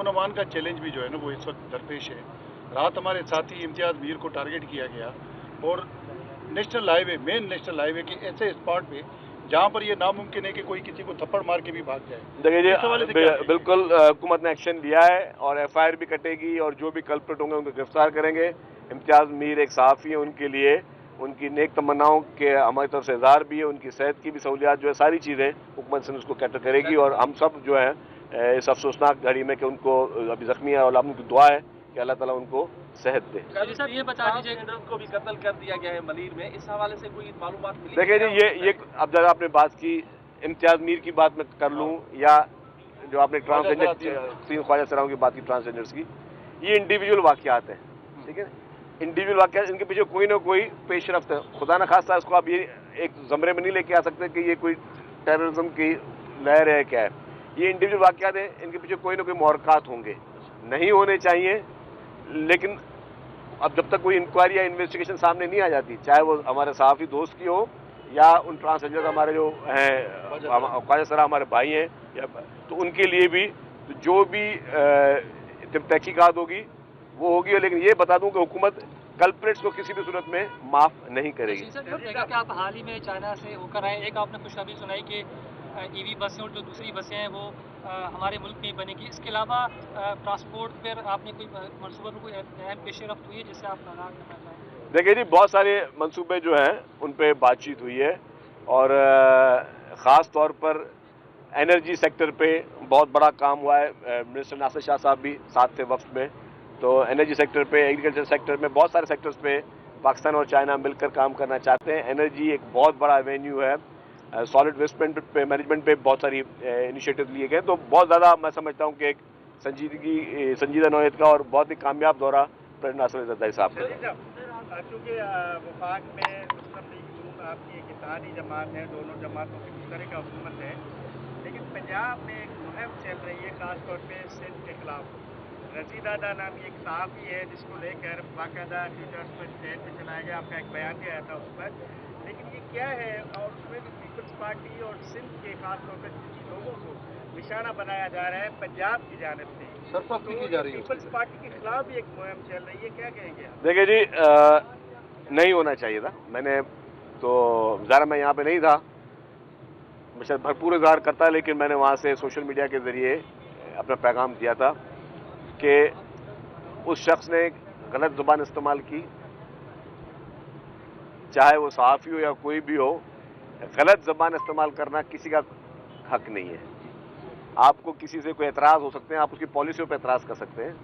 अमन का चैलेंज भी जो है ना वो इस वक्त दरपेश है। रात हमारे साथी इम्तियाज़ मीर को टारगेट किया गया और national highway, main national highway के ऐसे स्पॉट पे जहाँ पर ये नामुमकिन है कि कोई किसी को थप्पड़ मार के भी भाग जाए। देखिए जी, इस हवाले से क्या बिल्कुल हुकूमत ने एक्शन लिया है और एफआईआर भी कटेगी और जो भी कल्प्रिट होंगे उनको गिरफ्तार करेंगे। इम्तियाज़ मीर एक सहाफ़ी है, उनके लिए उनकी नेक तमन्नाओं के हमारी तरफ से इज़हार भी है, उनकी सेहत की भी सहूलियात जो है, सारी चीज़ें हुकूमत से उसको कैटर करेगी और हम सब जो है इस अफसोसनाक घड़ी में कि उनको अभी ज़ख्मी है और उनकी दुआ है कि अल्लाह ताला उनको सेहत दे। सर ये बता दीजिए को भी कत्ल कर दिया गया है मलीर में, इस हवाले से कोई मालूमात मिली? देखिए जी, ये अब जब आपने बात की इम्तियाज़ मीर की बात मैं कर लूँ या जो आपने ट्रांसजेंडर तीन ख्वाजा सराओं की बात की ट्रांसजेंडर्स की, ये इंडिविजुअल वाक़यात हैं, ठीक है। इंडिविजुअल वाक़यात, इनके पीछे कोई ना कोई पेशरफ्त है। खुदा न खास्ता इसको आप ये एक ज़मरे में नहीं लेके आ सकते कि ये कोई टेररिज्म की लहर है क्या है। ये इंडिविजुअल वाक़यात है, इनके पीछे कोई ना कोई मुहर्रकात होंगे, नहीं होने चाहिए। लेकिन अब जब तक कोई इंक्वायरी या इन्वेस्टिगेशन सामने नहीं आ जाती, चाहे वो हमारे सहाफ़ी दोस्त की हो या उन ट्रांसजेंडर हमारे जो हैं ख्वाजा सरा हमारे भाई हैं, या तो उनके लिए भी जो भी तहकीकात होगी वो होगी। लेकिन ये बता दूं कि हुकूमत कल्प्रिट्स को किसी भी सूरत में माफ़ नहीं करेगी। सर, देखा कि आप हाल ही में चाइना से होकर आए, एक आपने खुशखबरी सुनाई कि ईवी बसें और जो दूसरी बसें हैं वो हमारे मुल्क में बनेगी। इसके अलावा ट्रांसपोर्ट पर आपने कोई मनसूबे पर कोई अहम पेशरफ्त हुई है जिससे आप आगाह करना चाहें? देखिए जी, बहुत सारे मंसूबे जो हैं उन पर बातचीत हुई है और ख़ास तौर पर एनर्जी सेक्टर पे बहुत बड़ा काम हुआ है। मिनिस्टर नासिर शाह साहब भी साथ थे वफ्द में, तो एनर्जी सेक्टर पे, एग्रीकल्चर सेक्टर में, बहुत सारे सेक्टर्स पे पाकिस्तान और चाइना मिलकर काम करना चाहते हैं। एनर्जी एक बहुत बड़ा एवेन्यू है। सॉलिड वेस्ट मैनेजमेंट पे बहुत सारी इनिशिएटिव लिए गए, तो बहुत ज़्यादा मैं समझता हूँ कि एक संजीदा नौयत का और बहुत ही कामयाब दौरा प्रेसिडेंट नासिर जरदारी साहब का। चूँकि वफाक में मुस्लिम लीग नून आपकी एक इत्तेहादी जमात है, दोनों जमातों की मुश्तरका हुकूमत है, लेकिन पंजाब में एक मुहिम चल रही है खासतौर पे सिंध के खिलाफ। रजी दादा नामी एक सहाफ़ी है जिसको लेकर बाकायदा ट्विटर पर स्टेट पे चलाया गया, आपका एक बयान भी आया था उस पर। लेकिन ये क्या है, और उसमें भी पीपल्स पार्टी और सिंध के खासतौर पर कुछ लोगों को निशाना बनाया जा रहा है पंजाब की जानिब से, सरपस्ती की जा रही है। पीपल्स पार्टी के खिलाफ भी एक मुहिम चल रही है, क्या कहेंगे आप? देखिए जी, नहीं होना चाहिए था। मैंने तो ज़रा मैं यहाँ पे नहीं था, मैं शायद भरपूर इज़हार करता, लेकिन मैंने वहाँ से सोशल मीडिया के ज़रिए अपना पैगाम दिया था कि उस शख्स ने गलत ज़ुबान इस्तेमाल की, चाहे वो सहाफ़ी हो या कोई भी हो। गलत ज़बान इस्तेमाल करना किसी का हक नहीं है। आपको किसी से कोई एतराज़ हो सकते हैं, आप उसकी पॉलिसियों पर एतराज़ कर सकते हैं,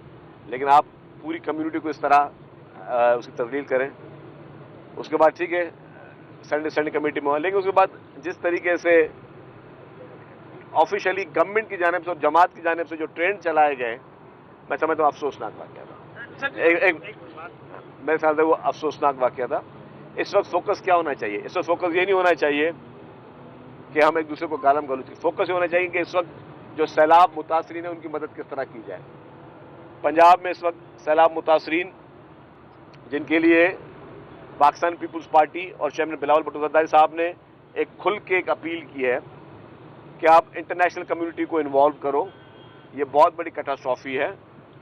लेकिन आप पूरी कम्युनिटी को इस तरह उसकी तस्लील करें, उसके बाद ठीक है स्टैंडिंग कमेटी में हो, लेकिन उसके बाद जिस तरीके से ऑफिशियली गवर्नमेंट की जानिब से और जमात की जानिब से जो ट्रेंड चलाए गए, मैं समझता हूँ अफसोसनाक वाक़या था। मेरे ख्याल से वो अफसोसनाक वाक़या था। इस वक्त फोकस क्या होना चाहिए? इस वक्त फोकस ये नहीं होना चाहिए कि हम एक दूसरे को गालम गलौज करें। फोकस ये होना चाहिए कि इस वक्त जो सैलाब मुतासरीन है उनकी मदद किस तरह की जाए। पंजाब में इस वक्त सैलाब मुतासरीन जिनके लिए पाकिस्तान पीपल्स पार्टी और चेयरमैन बिलावल भुट्टो जरदारी साहब ने एक खुल के एक अपील की है कि आप इंटरनेशनल कम्युनिटी को इन्वॉल्व करो। ये बहुत बड़ी कैटास्ट्रॉफी है।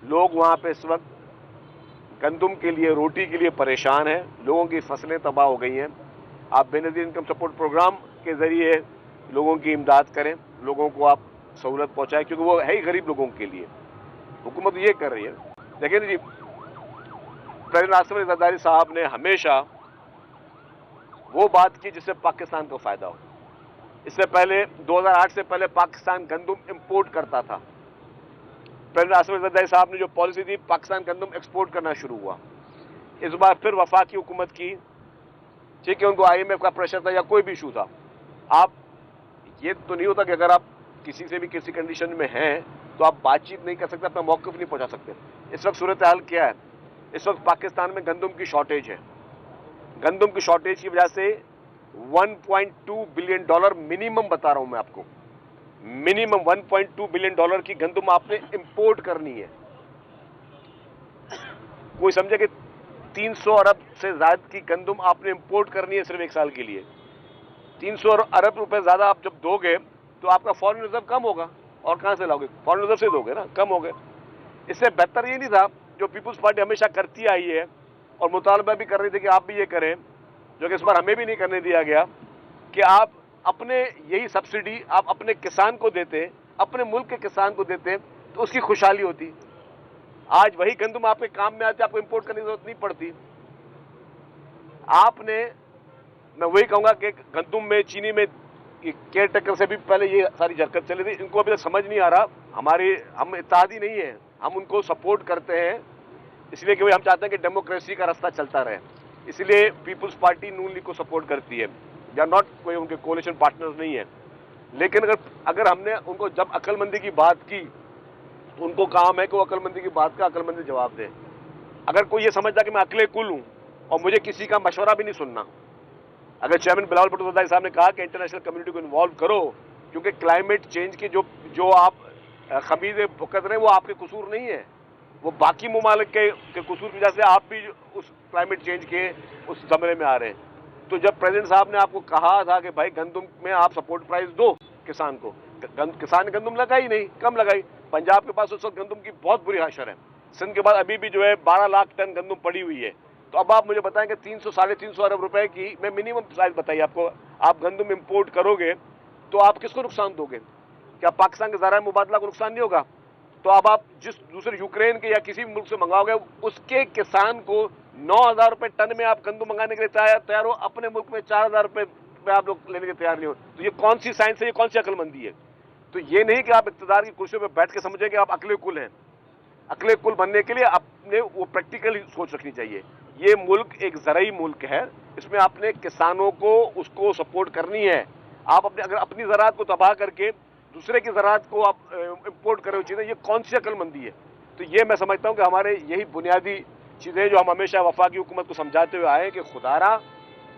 लोग वहाँ पे इस वक्त गंदम के लिए, रोटी के लिए परेशान हैं, लोगों की फसलें तबाह हो गई हैं। आप बेनज़ीर इनकम सपोर्ट प्रोग्राम के ज़रिए लोगों की इमदाद करें, लोगों को आप सहूलत पहुँचाएँ, क्योंकि वो है ही गरीब लोगों के लिए। हुकूमत ये कर रही है। देखिए जी, प्रेसिडेंट नासिर जरदारी साहब ने हमेशा वो बात की जिससे पाकिस्तान को फ़ायदा हो। इससे पहले 2008 से पहले पाकिस्तान गंदम इंपोर्ट करता था। प्रेसिडेंट नासिर जरदारी साहब ने जो पॉलिसी दी, पाकिस्तान गंदम एक्सपोर्ट करना शुरू हुआ। इस बार फिर वफाकी हुकूमत की, ठीक है, उनको IMF का प्रेशर था या कोई भी इशू था। आप ये तो नहीं होता कि अगर आप किसी से भी किसी कंडीशन में हैं तो आप बातचीत नहीं कर सकते, अपना मौक़िफ़ नहीं पहुँचा सकते। इस वक्त सूरत हाल क्या है? इस वक्त पाकिस्तान में गंदम की शॉर्टेज है। गंदम की शॉर्टेज की वजह से $1.2 बिलियन मिनिमम बता रहा हूं मैं आपको, मिनिमम $1.2 बिलियन की गंदम आपने इंपोर्ट करनी है। कोई समझे कि 300 अरब से ज्यादा की गंदम आपने इंपोर्ट करनी है सिर्फ एक साल के लिए। 300 अरब रुपए ज्यादा आप जब दोगे तो आपका फॉरेन रिजर्व कम होगा, और कहां से लाओगे? फॉरेन रिजर्व से दोगे ना, कम हो गए। इससे बेहतर ये नहीं था जो पीपुल्स पार्टी हमेशा करती आई है और मुतालबा भी कर रही थी कि आप भी ये करें, जो कि इस बार हमें भी नहीं करने दिया गया, कि आप अपने यही सब्सिडी आप अपने किसान को देते, अपने मुल्क के किसान को देते तो उसकी खुशहाली होती। आज वही गंदम आपके काम में आते, आपको इंपोर्ट करने की जरूरत नहीं पड़ती। आपने, मैं वही कहूंगा कि गंदम में, चीनी में केयर टेकर से भी पहले ये सारी हरकत चली थी। इनको अभी तक समझ नहीं आ रहा, हम इत्तेहादी नहीं है, हम उनको सपोर्ट करते हैं इसलिए कि हम चाहते हैं कि डेमोक्रेसी का रास्ता चलता रहे, इसलिए पीपुल्स पार्टी नून लीग को सपोर्ट करती है। दे आर नॉट कोई उनके कोalition पार्टनर्स नहीं है। लेकिन अगर हमने उनको जब अक्लमंदी की बात की तो उनको काम है कि वो अक्लमंदी की बात का अक्लमंदी जवाब दें। अगर कोई ये समझता कि मैं अकले कुल हूं और मुझे किसी का मशवरा भी नहीं सुनना, अगर चेयरमैन बिलावल भुट्टो ज़रदारी साहब ने कहा कि इंटरनेशनल कम्युनिटी को इन्वॉल्व करो, क्योंकि क्लाइमेट चेंज के जो आप खमीज़े भुगत रहे हैं वो आपके कसूर नहीं है, वो बाकी ममालिक के कसूर की वजह से आप भी उस क्लाइमेट चेंज के उस ज़मरे में आ रहे हैं। तो जब प्रेसिडेंट साहब ने आपको कहा था कि भाई गंदम में आप सपोर्ट प्राइस दो किसान को, किसान ने गंदम लगाई नहीं, कम लगाई। पंजाब के पास उस वक्त गंदम की बहुत बुरी हाशर है। सिंध के बाद अभी भी जो है 12 लाख टन गंदम पड़ी हुई है। तो अब आप मुझे बताएं कि 300 साढ़े 300 अरब रुपए की, मैं मिनिमम प्राइस बताइए आपको, आप गंदम इंपोर्ट करोगे तो आप किसको नुकसान दोगे? क्या पाकिस्तान के ज़राए मुबादला को नुकसान नहीं होगा? तो अब आप जिस दूसरे यूक्रेन के या किसी भी मुल्क से मंगाओगे उसके किसान को 9,000 रुपये टन में आप गंदम मंगाने के लिए तैयार हो, अपने मुल्क में 4,000 रुपये में आप लोग लेने के तैयार नहीं हो। तो ये कौन सी साइंस है, ये कौन सी अक्लमंदी है? तो ये नहीं कि आप इक़्तिदार की कुर्सियों पर बैठ के समझें कि आप अकले कुल हैं। अकले कुल बनने के लिए आपने वो प्रैक्टिकली सोच रखनी चाहिए। ये मुल्क एक ज़राई मुल्क है, इसमें आपने किसानों को उसको सपोर्ट करनी है। आप अगर अपनी ज़राअत को तबाह करके दूसरे की ज़राअत को आप इम्पोर्ट कर रहे हो चीज़ें, ये कौन सी अक्लमंदी है? तो ये मैं समझता हूँ कि हमारे यही बुनियादी चीज़ें जो हम हमेशा वफाकी हुकूमत को समझाते हुए आए कि खुदारा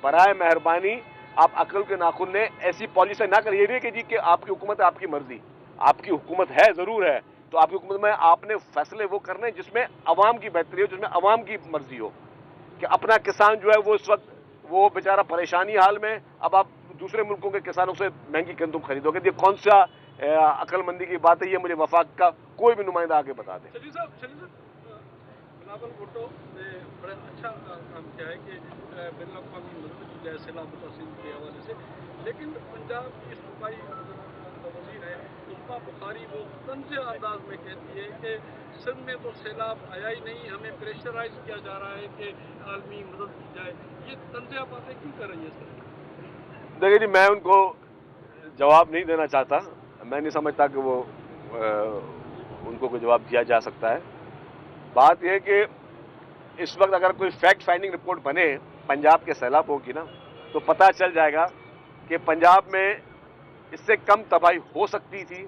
बराए मेहरबानी आप अकल के नाखुन ने ऐसी पॉलिसी ना करिए। नहीं कि जी कि आपकी हुकूमत है, आपकी मर्जी, आपकी हुकूमत है, ज़रूर है, तो आपकी हुकूमत में आपने फैसले वो करने जिसमें अवाम की बेहतरी हो, जिसमें अवाम की मर्जी हो। कि अपना किसान जो है वो इस वक्त वो बेचारा परेशानी हाल में, अब आप दूसरे मुल्कों के किसानों से महंगी गंदम खरीदोगे, ये कौन सा अक्लमंदी की बात है? ये मुझे वफाक का कोई भी नुमाइंदा आगे बता दे। चलिए साहब, बिलावल भुट्टो ने बड़ा अच्छा काम किया है कि बिन अक़वामी मदद की जाए सैलाब मुतासिर के हवाले से, लेकिन पंजाब की सूबाई वज़ीर है उस्मा बुखारी वो तंज़ अंदाज में कहती है कि सिंध में तो सैलाब आया ही नहीं, हमें प्रेशराइज किया जा रहा है कि आलमी मदद की जाए। ये तंज़ बातें क्यों कर रही है सर? देखिए जी, मैं उनको जवाब नहीं देना चाहता, मैं नहीं समझता कि वो उनको कोई जवाब दिया जा सकता है। बात यह कि इस वक्त अगर कोई फैक्ट फाइंडिंग रिपोर्ट बने पंजाब के सैलाबों की ना, तो पता चल जाएगा कि पंजाब में इससे कम तबाही हो सकती थी,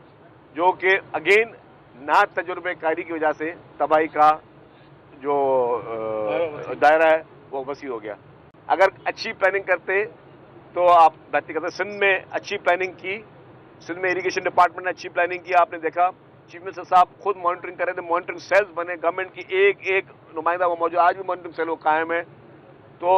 जो कि अगेन ना तजुर्बेकारी की वजह से तबाही का जो दायरा है वो वसी हो गया। अगर अच्छी प्लानिंग करते तो आप बेहतर करते। सिंध में अच्छी प्लानिंग की, सिंध में इरिगेशन डिपार्टमेंट ने अच्छी प्लानिंग की। आपने देखा चीफ मिनिस्टर साहब खुद मॉनिटरिंग कर रहे थे, मॉनिटरिंग सेल्स बने, गवर्नमेंट की एक नुमाइंदा वो मौजूद, आज भी मॉनिटरिंग सेल वो कायम है। तो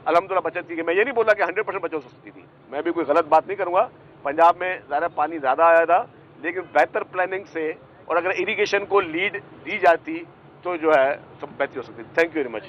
अल्हम्दुलिल्लाह बचत की गई। मैं ये नहीं बोला कि 100% बचत हो सकती थी, मैं भी कोई गलत बात नहीं करूँगा। पंजाब में ज़्यादा पानी ज़्यादा आया था, लेकिन बेहतर प्लानिंग से और अगर इरिगेशन को लीड दी जाती तो जो है सब बेहतर हो सकती थी। Thank you very much.